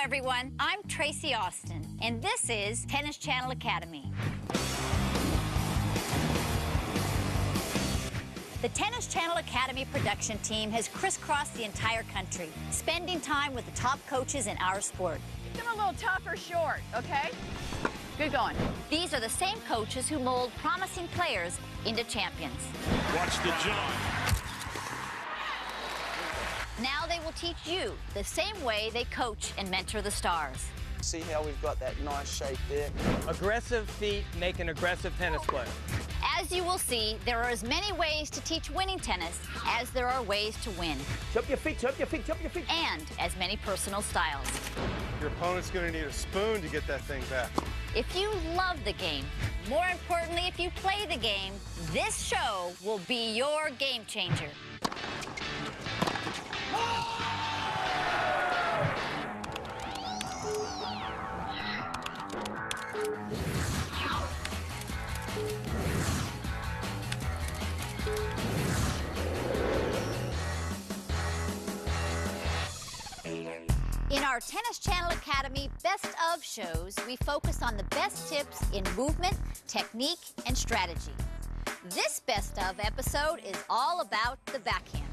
everyone. I'm Tracy Austin, and this is Tennis Channel Academy. The Tennis Channel Academy production team has crisscrossed the entire country, spending time with the top coaches in our sport. Give them a little tough or short, okay? Good going. These are the same coaches who mold promising players into champions. Watch the jump. Now they will teach you the same way they coach and mentor the stars. See how we've got that nice shape there? Aggressive feet make an aggressive tennis player. As you will see, there are as many ways to teach winning tennis as there are ways to win. Jump your feet, jump your feet, jump your feet. And as many personal styles. Your opponent's going to need a spoon to get that thing back. If you love the game, more importantly, if you play the game, this show will be your game changer. In our Tennis Channel Academy Best of shows, we focus on the best tips in movement, technique, and strategy. This Best of episode is all about the backhand.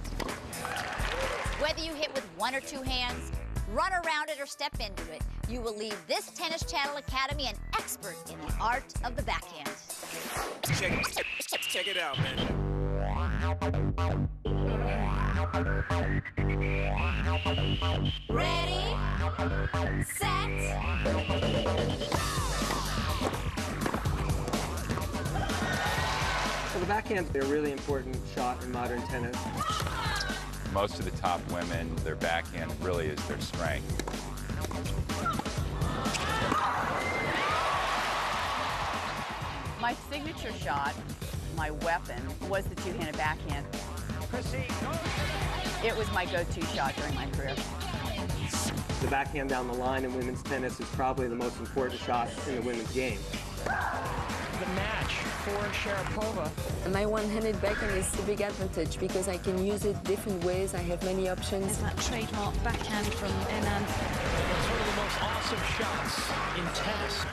Whether you hit with one or two hands, run around it, or step into it, you will leave this Tennis Channel Academy an expert in the art of the backhand. Check it out, man. Ready, set, So the backhand's a really important shot in modern tennis. Most of the top women, their backhand really is their strength. My signature shot, my weapon, was the two-handed backhand. It was my go-to shot during my career. The backhand down the line in women's tennis is probably the most important shot in the women's game. The match for Sharapova. My one-handed backhand is a big advantage because I can use it different ways. I have many options. There's that trademark backhand from Enan. It's one of the most awesome shots in tennis.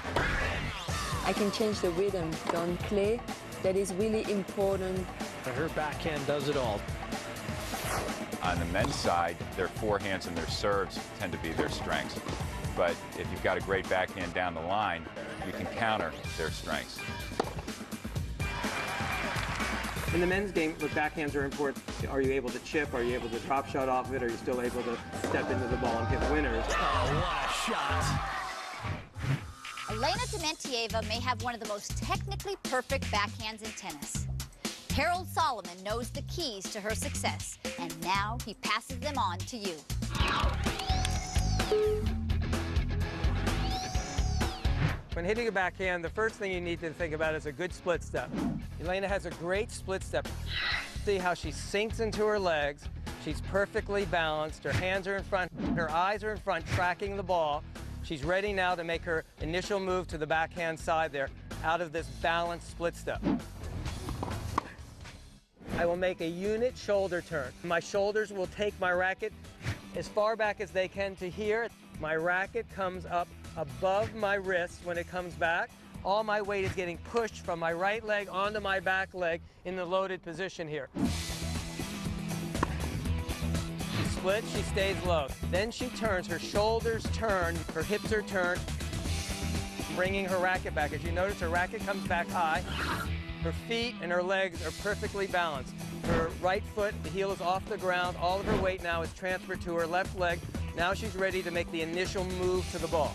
I can change the rhythm on clay. That is really important. Her backhand does it all. On the men's side, their forehands and their serves tend to be their strengths. But if you've got a great backhand down the line, you can counter their strengths. In the men's game, look, backhands are important. Are you able to chip? Are you able to drop shot off of it? Are you still able to step into the ball and hit winners? Oh, what a shot. Elena Dementieva may have one of the most technically perfect backhands in tennis. Harold Solomon knows the keys to her success, and now he passes them on to you. When hitting a backhand, the first thing you need to think about is a good split step. Elena has a great split step. See how she sinks into her legs. She's perfectly balanced. Her hands are in front. Her eyes are in front, tracking the ball. She's ready now to make her initial move to the backhand side there out of this balanced split step. I will make a unit shoulder turn. My shoulders will take my racket as far back as they can to here. My racket comes up above my wrist when it comes back. All my weight is getting pushed from my right leg onto my back leg in the loaded position here. She splits, she stays low. Then she turns, her shoulders turn, her hips are turned, bringing her racket back. As you notice, her racket comes back high. Her feet and her legs are perfectly balanced. Her right foot, the heel is off the ground. All of her weight now is transferred to her left leg. Now she's ready to make the initial move to the ball.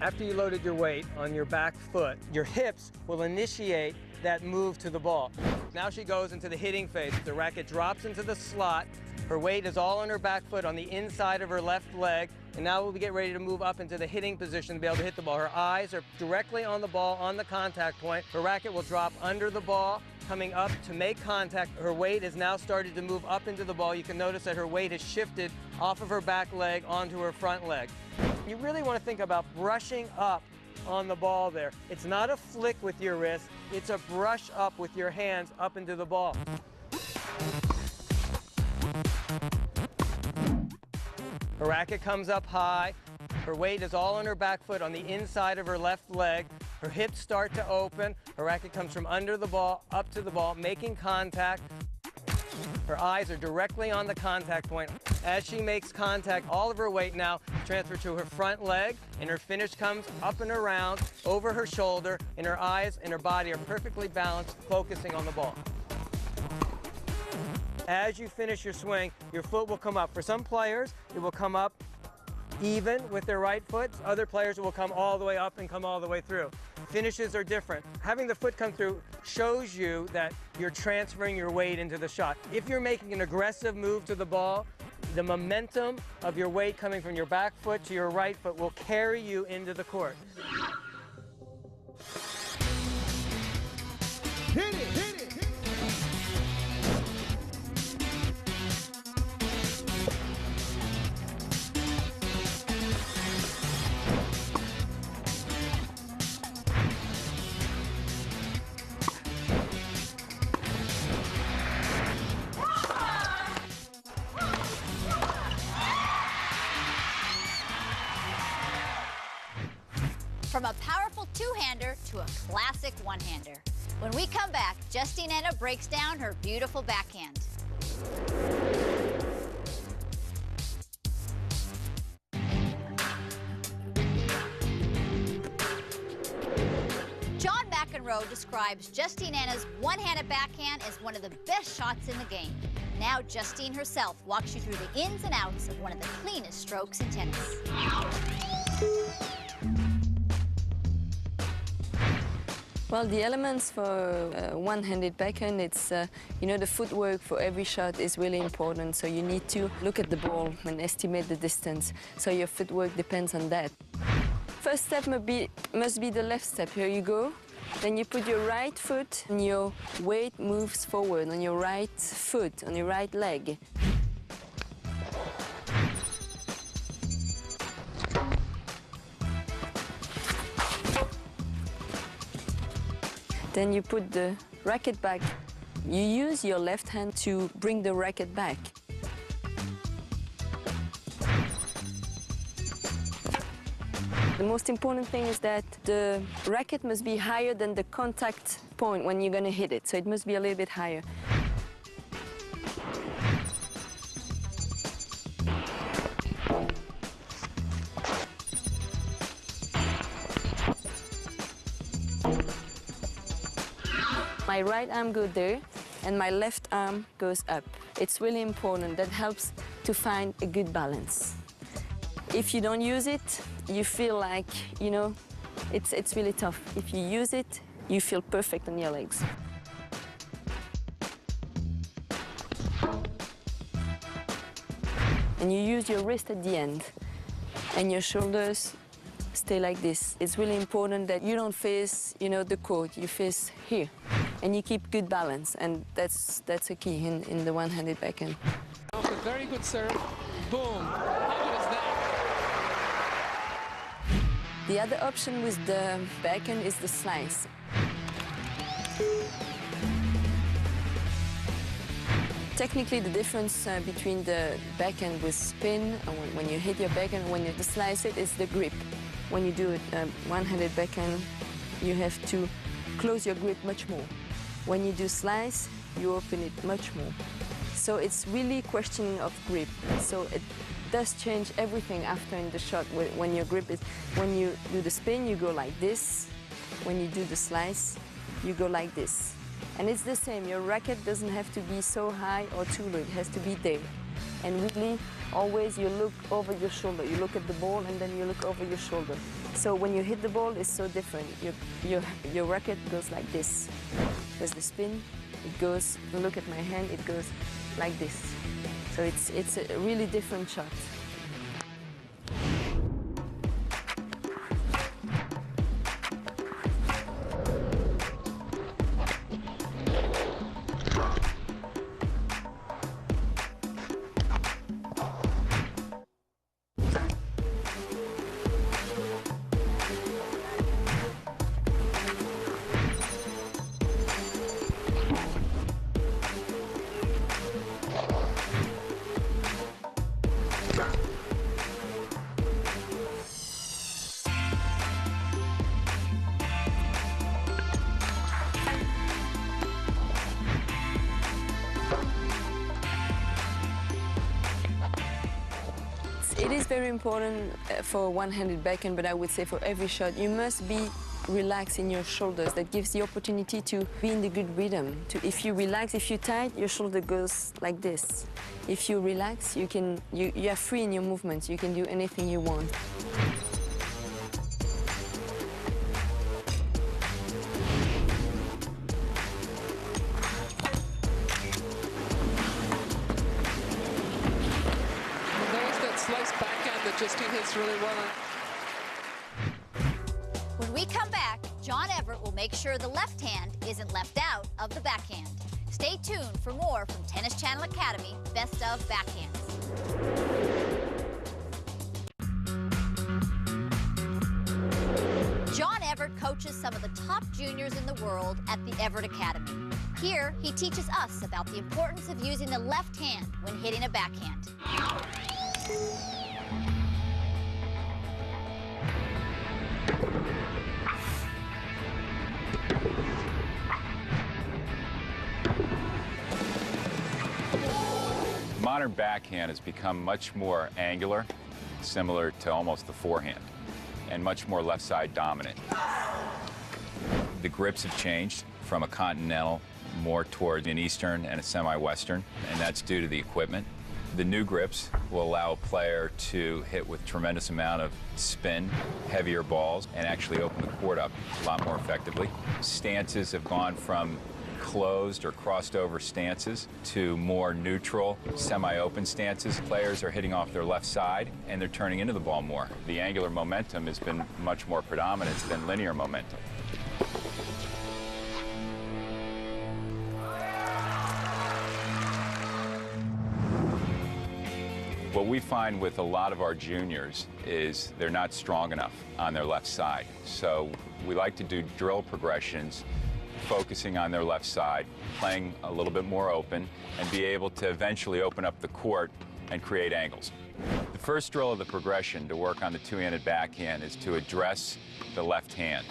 After you loaded your weight on your back foot, your hips will initiate that move to the ball. Now she goes into the hitting phase. The racket drops into the slot. Her weight is all on her back foot on the inside of her left leg. And now we'll get ready to move up into the hitting position to be able to hit the ball. Her eyes are directly on the ball, on the contact point. Her racket will drop under the ball, coming up to make contact. Her weight has now started to move up into the ball. You can notice that her weight has shifted off of her back leg onto her front leg. You really want to think about brushing up on the ball there. It's not a flick with your wrist, it's a brush up with your hands up into the ball. Her racket comes up high. Her weight is all on her back foot on the inside of her left leg. Her hips start to open. Her racket comes from under the ball, up to the ball, making contact. Her eyes are directly on the contact point. As she makes contact, all of her weight now transfers to her front leg, and her finish comes up and around, over her shoulder, and her eyes and her body are perfectly balanced, focusing on the ball. As you finish your swing, your foot will come up. For some players, it will come up even with their right foot. Other players will come all the way up and come all the way through. Finishes are different. Having the foot come through shows you that you're transferring your weight into the shot. If you're making an aggressive move to the ball, the momentum of your weight coming from your back foot to your right foot will carry you into the court. Hit it, hit it, hit it. From a powerful two-hander to a classic one-hander. When we come back, Justine Henin breaks down her beautiful backhand. John McEnroe describes Justine Henin's one-handed backhand as one of the best shots in the game. Now Justine herself walks you through the ins and outs of one of the cleanest strokes in tennis. Well, the elements for one-handed backhand, it's, you know, the footwork for every shot is really important. So you need to look at the ball and estimate the distance. So your footwork depends on that. First step must be the left step. Here you go. Then you put your right foot and your weight moves forward on your right foot, on your right leg. Then you put the racket back. You use your left hand to bring the racket back. The most important thing is that the racket must be higher than the contact point when you're going to hit it. So it must be a little bit higher. My right arm goes there, and my left arm goes up. It's really important. That helps to find a good balance. If you don't use it, you feel like, you know, it's really tough. If you use it, you feel perfect on your legs. And you use your wrist at the end, and your shoulders stay like this. It's really important that you don't face, you know, the court. You face here. And you keep good balance, and that's a key in the one-handed backhand. Off a very good serve. Boom. How good is that? The other option with the backhand is the slice. Technically, the difference between the backhand with spin, when you hit your backhand, when you slice it, is the grip. When you do a one-handed backhand, you have to close your grip much more. When you do slice, you open it much more. So it's really questioning of grip. So it does change everything after in the shot. When your grip is, when you do the spin, you go like this. When you do the slice, you go like this. And it's the same. Your racket doesn't have to be so high or too low. It has to be there. And really, always you look over your shoulder. You look at the ball and then you look over your shoulder. So when you hit the ball, it's so different. Your racket goes like this. With the spin, it goes, look at my hand, it goes like this. So it's a really different shot. very important for one-handed backhand, but I would say for every shot, you must be relaxed in your shoulders. That gives the opportunity to be in the good rhythm. If you relax, if you tight, your shoulder goes like this. If you relax, you are free in your movements. You can do anything you want. Slice backhand that Justine hits really well on. When we come back, John Everett will make sure the left hand isn't left out of the backhand. Stay tuned for more from Tennis Channel Academy Best of Backhands. John Everett coaches some of the top juniors in the world at the Everett Academy. Here, he teaches us about the importance of using the left hand when hitting a backhand. Modern backhand has become much more angular, similar to almost the forehand, and much more left side dominant. The grips have changed from a continental more toward an eastern and a semi-western, and that's due to the equipment. The new grips will allow a player to hit with tremendous amount of spin, heavier balls, and actually open the court up a lot more effectively. Stances have gone from closed or crossed over stances to more neutral, semi-open stances. Players are hitting off their left side and they're turning into the ball more. The angular momentum has been much more predominant than linear momentum. What we find with a lot of our juniors is they're not strong enough on their left side. So we like to do drill progressions focusing on their left side, playing a little bit more open, and be able to eventually open up the court and create angles. The first drill of the progression to work on the two-handed backhand is to address the left hand.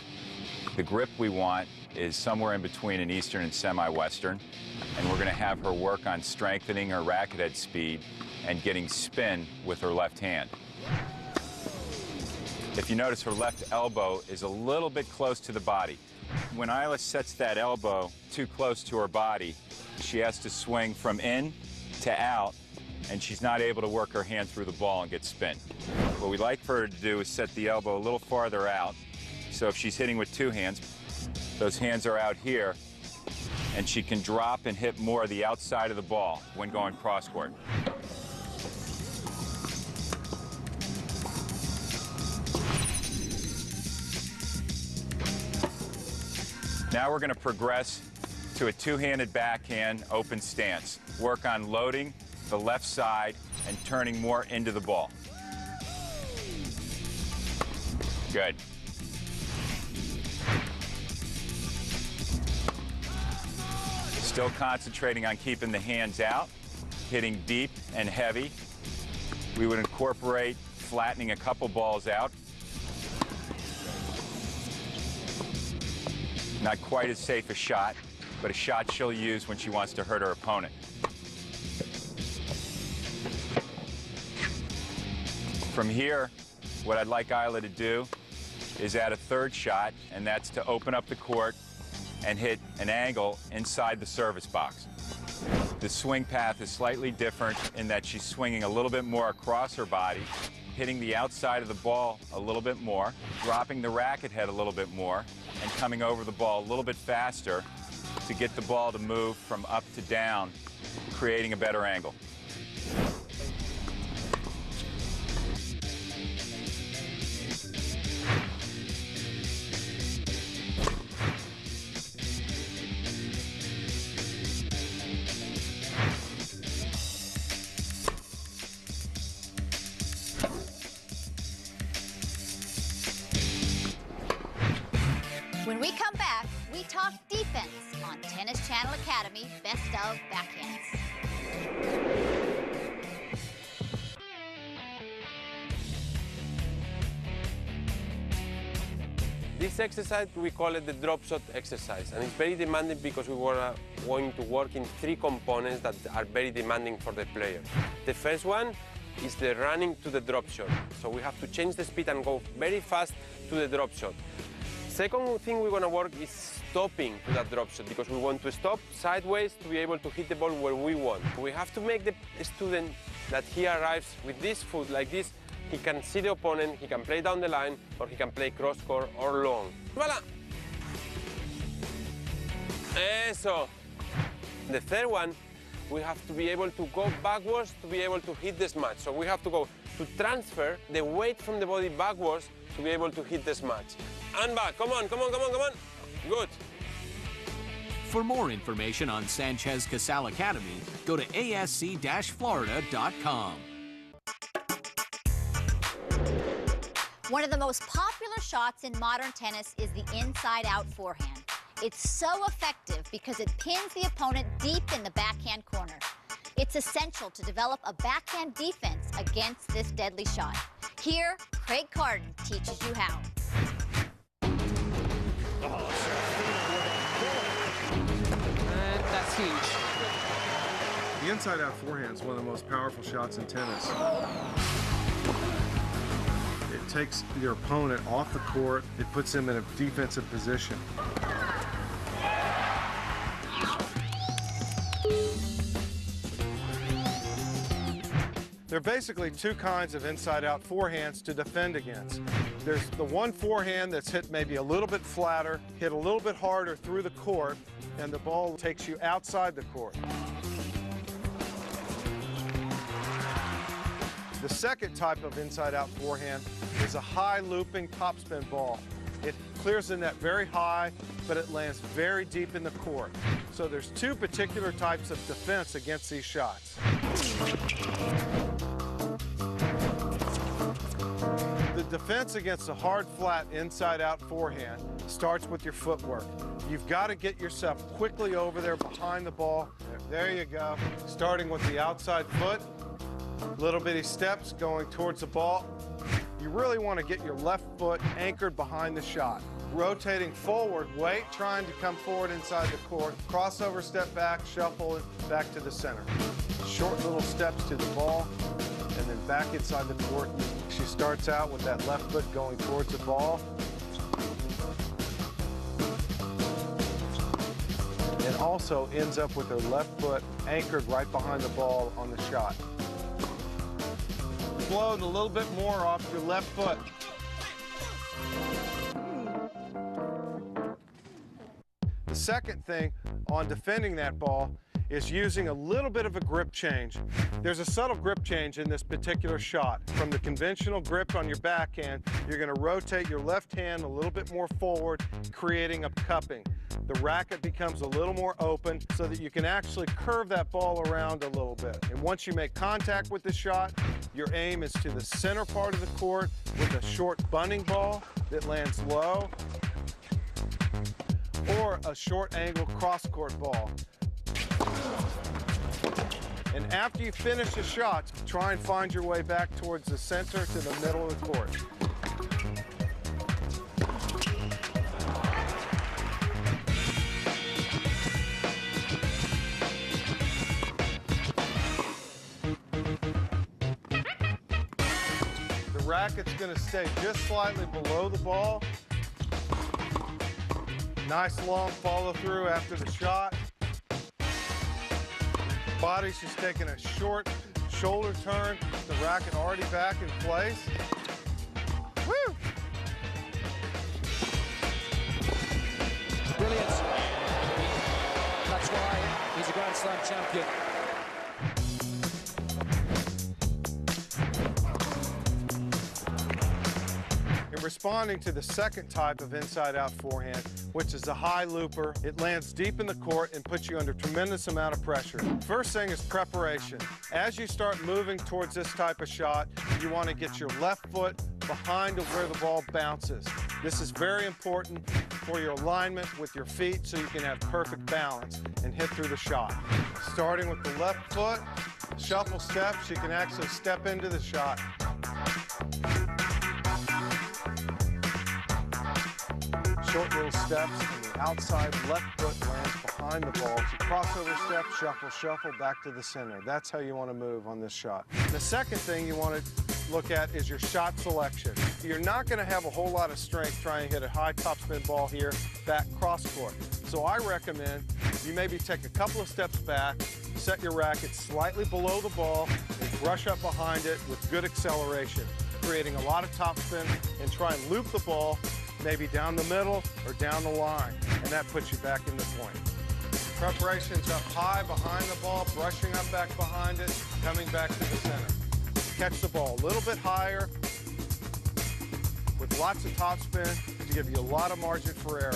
The grip we want is somewhere in between an eastern and semi-western, and we're going to have her work on strengthening her racket head speed and getting spin with her left hand. If you notice, her left elbow is a little bit close to the body. When Isla sets that elbow too close to her body, she has to swing from in to out, and she's not able to work her hand through the ball and get spin. What we'd like for her to do is set the elbow a little farther out, so if she's hitting with two hands, those hands are out here, and she can drop and hit more of the outside of the ball when going cross-court. Now we're going to progress to a two-handed backhand open stance. Work on loading the left side and turning more into the ball. Good. Still concentrating on keeping the hands out, hitting deep and heavy. We would incorporate flattening a couple balls out. Not quite as safe a shot, but a shot she'll use when she wants to hurt her opponent. From here, what I'd like Isla to do is add a third shot, and that's to open up the court and hit an angle inside the service box. The swing path is slightly different in that she's swinging a little bit more across her body, hitting the outside of the ball a little bit more, dropping the racket head a little bit more, and coming over the ball a little bit faster to get the ball to move from up to down, creating a better angle. When we come back, we talk defense on Tennis Channel Academy Best of Backhands. This exercise, we call it the drop shot exercise, and it's very demanding because we are going to work in three components that are very demanding for the player. The first one is the running to the drop shot. So we have to change the speed and go very fast to the drop shot. Second thing we're going to work is stopping to that drop shot, because we want to stop sideways to be able to hit the ball where we want. We have to make the student that he arrives with this foot like this. He can see the opponent, he can play down the line, or he can play cross court or long. Voila! Eso. The third one, we have to be able to go backwards to be able to hit the smash. So we have to go to transfer the weight from the body backwards to be able to hit the smash. And back, come on, come on, come on, come on. Good. For more information on Sanchez Casal Academy, go to asc-florida.com. One of the most popular shots in modern tennis is the inside-out forehand. It's so effective because it pins the opponent deep in the backhand corner. It's essential to develop a backhand defense against this deadly shot. Here, Craig Carden teaches you how. And that's huge. The inside-out forehand is one of the most powerful shots in tennis. It takes your opponent off the court. It puts him in a defensive position. There are basically two kinds of inside-out forehands to defend against. There's the one forehand that's hit maybe a little bit flatter, hit a little bit harder through the court, and the ball takes you outside the court. The second type of inside-out forehand is a high looping topspin ball. It clears the net very high, but it lands very deep in the court. So there's two particular types of defense against these shots. The defense against a hard, flat, inside-out forehand starts with your footwork. You've got to get yourself quickly over there behind the ball. There you go. Starting with the outside foot, little bitty steps going towards the ball. You really want to get your left foot anchored behind the shot. Rotating forward, weight, trying to come forward inside the court. Crossover, step back, shuffle it back to the center. Short little steps to the ball, and then back inside the court. She starts out with that left foot going towards the ball. And also ends up with her left foot anchored right behind the ball on the shot. Float a little bit more off your left foot. The second thing on defending that ball is using a little bit of a grip change. There's a subtle grip change in this particular shot. From the conventional grip on your backhand, you're going to rotate your left hand a little bit more forward, creating a cupping. The racket becomes a little more open so that you can actually curve that ball around a little bit. And once you make contact with the shot, your aim is to the center part of the court with a short bunting ball that lands low, or a short angle cross-court ball. And after you finish the shot, try and find your way back towards the center to the middle of the court. The racket's going to stay just slightly below the ball. Nice long follow through after the shot. Body, she's taking a short shoulder turn. The racket already back in place. Woo! Brilliant. That's why he's a Grand Slam champion. In responding to the second type of inside-out forehand, which is the high looper, it lands deep in the court and puts you under a tremendous amount of pressure. First thing is preparation. As you start moving towards this type of shot, you want to get your left foot behind where the ball bounces. This is very important for your alignment with your feet so you can have perfect balance and hit through the shot. Starting with the left foot, shuffle steps, you can actually step into the shot. Short little steps, and the outside left foot lands behind. behind the ball. So crossover step, shuffle, shuffle, back to the center. That's how you want to move on this shot. The second thing you want to look at is your shot selection. You're not going to have a whole lot of strength trying to hit a high topspin ball here, back cross court. So I recommend you maybe take a couple of steps back, set your racket slightly below the ball, and brush up behind it with good acceleration, creating a lot of topspin, and try and loop the ball maybe down the middle or down the line, and that puts you back in the point. Preparation's up high behind the ball, brushing up back behind it, coming back to the center. Catch the ball a little bit higher with lots of topspin to give you a lot of margin for error.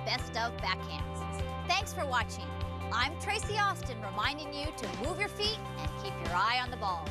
Best of Backhands. Thanks for watching. I'm Tracy Austin, reminding you to move your feet and keep your eye on the ball.